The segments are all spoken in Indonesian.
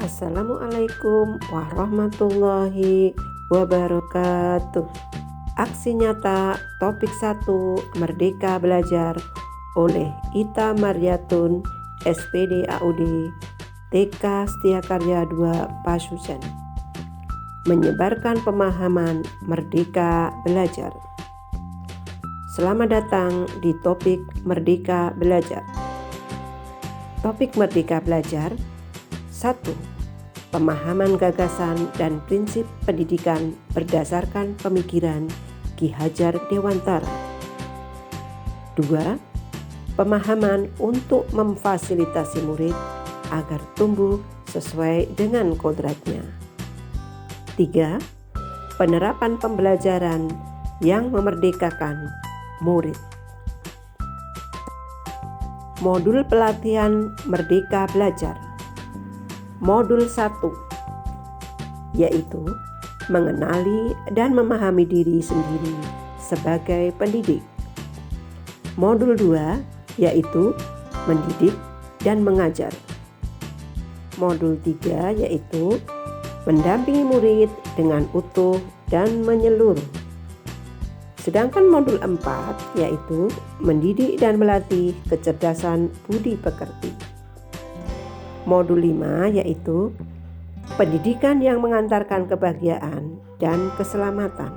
Assalamualaikum warahmatullahi wabarakatuh. Aksi nyata topik 1 Merdeka Belajar oleh Ita Mariatun SPD AUD TK Setiakarya 2 Pasujan. Menyebarkan pemahaman Merdeka Belajar. Selamat datang di topik Merdeka Belajar. Topik Merdeka Belajar 1. Pemahaman gagasan dan prinsip pendidikan berdasarkan pemikiran Ki Hajar Dewantara. 2. Pemahaman untuk memfasilitasi murid agar tumbuh sesuai dengan kodratnya. 3. Penerapan pembelajaran yang memerdekakan murid. Modul pelatihan Merdeka Belajar. Modul 1 yaitu mengenali dan memahami diri sendiri sebagai pendidik. Modul 2 yaitu mendidik dan mengajar. Modul 3 yaitu mendampingi murid dengan utuh dan menyeluruh. Sedangkan modul 4 yaitu mendidik dan melatih kecerdasan budi pekerti. Modul 5 yaitu pendidikan yang mengantarkan kebahagiaan dan keselamatan.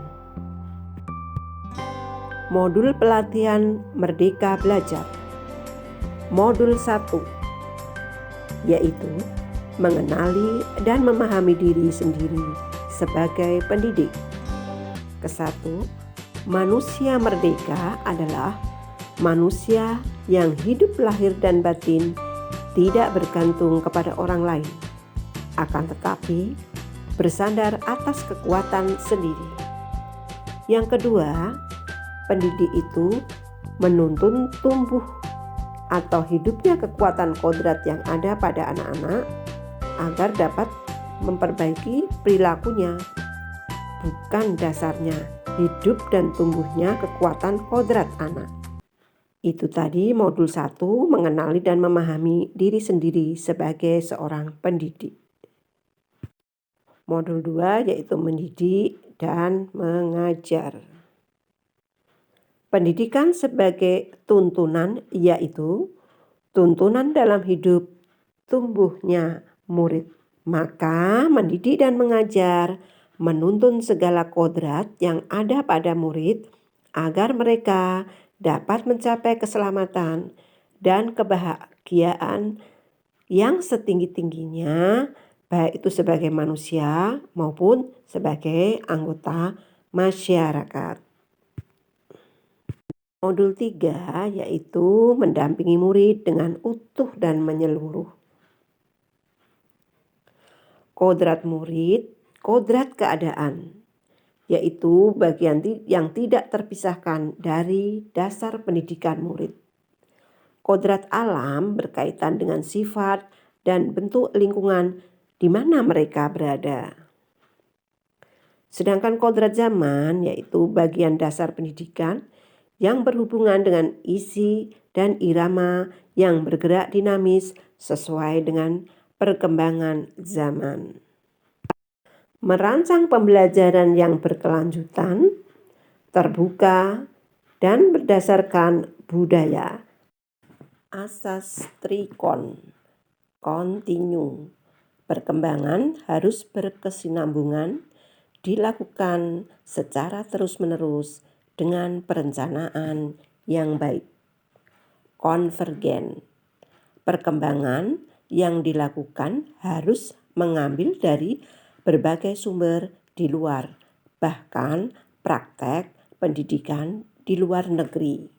Modul pelatihan Merdeka Belajar. Modul 1 yaitu mengenali dan memahami diri sendiri sebagai pendidik. Kesatu, manusia merdeka adalah manusia yang hidup lahir dan batin tidak bergantung kepada orang lain, akan tetapi bersandar atas kekuatan sendiri. Yang kedua, pendidik itu menuntun tumbuh atau hidupnya kekuatan kodrat yang ada pada anak-anak agar dapat memperbaiki perilakunya. Bukan dasarnya hidup dan tumbuhnya kekuatan kodrat anak. Itu tadi modul 1 mengenali dan memahami diri sendiri sebagai seorang pendidik. Modul 2 yaitu mendidik dan mengajar. Pendidikan sebagai tuntunan yaitu tuntunan dalam hidup tumbuhnya murid. Maka mendidik dan mengajar menuntun segala kodrat yang ada pada murid agar mereka dapat mencapai keselamatan dan kebahagiaan yang setinggi-tingginya, baik itu sebagai manusia maupun sebagai anggota masyarakat. Modul 3 yaitu mendampingi murid dengan utuh dan menyeluruh. Kodrat murid, kodrat keadaan, yaitu bagian yang tidak terpisahkan dari dasar pendidikan murid. Kodrat alam berkaitan dengan sifat dan bentuk lingkungan di mana mereka berada. Sedangkan kodrat zaman yaitu bagian dasar pendidikan yang berhubungan dengan isi dan irama yang bergerak dinamis sesuai dengan perkembangan zaman. Merancang pembelajaran yang berkelanjutan, terbuka, dan berdasarkan budaya. Asas trikon, kontinu. Perkembangan harus berkesinambungan, dilakukan secara terus-menerus dengan perencanaan yang baik. Konvergen. Perkembangan yang dilakukan harus mengambil dari berbagai sumber di luar, bahkan praktek pendidikan di luar negeri.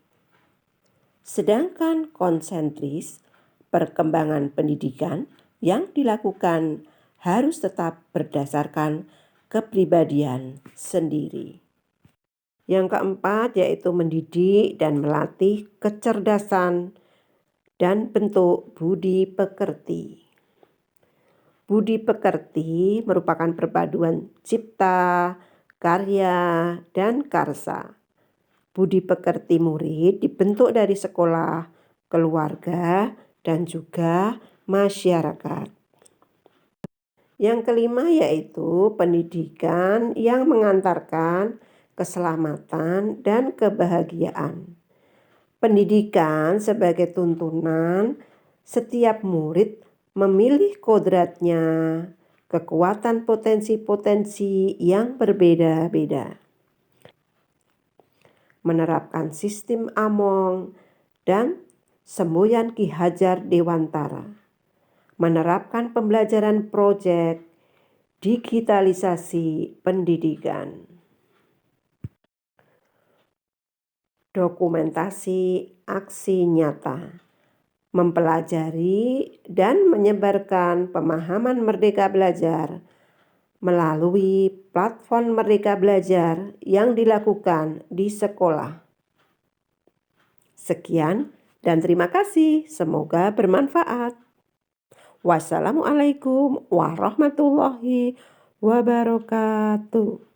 Sedangkan konsentris, perkembangan pendidikan yang dilakukan harus tetap berdasarkan kepribadian sendiri. Yang keempat yaitu mendidik dan melatih kecerdasan dan bentuk budi pekerti. Budi pekerti merupakan perpaduan cipta, karya, dan karsa. Budi pekerti murid dibentuk dari sekolah, keluarga, dan juga masyarakat. Yang kelima yaitu pendidikan yang mengantarkan keselamatan dan kebahagiaan. Pendidikan sebagai tuntunan, setiap murid memilih kodratnya, kekuatan potensi-potensi yang berbeda-beda. Menerapkan sistem Among dan semboyan Ki Hajar Dewantara. Menerapkan pembelajaran proyek digitalisasi pendidikan. Dokumentasi aksi nyata, mempelajari dan menyebarkan pemahaman Merdeka Belajar melalui platform Merdeka Belajar yang dilakukan di sekolah. Sekian dan terima kasih, semoga bermanfaat. Wassalamualaikum warahmatullahi wabarakatuh.